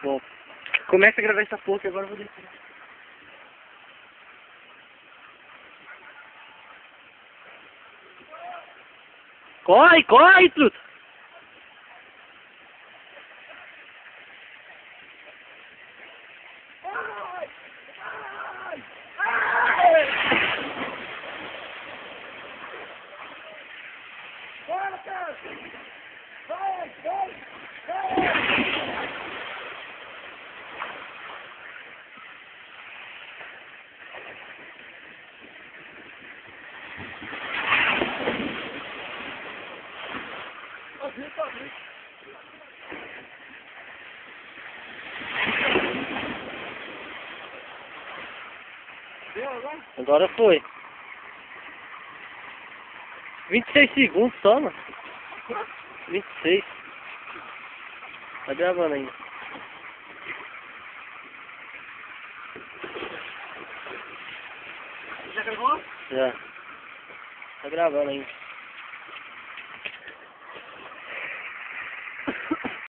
Bom, começa a gravar essa porra que agora eu vou descer. Corre, corre, truta! Agora foi. 26 segundos só, mano. 26. Tá gravando ainda. Já gravou? Já. Tá gravando ainda.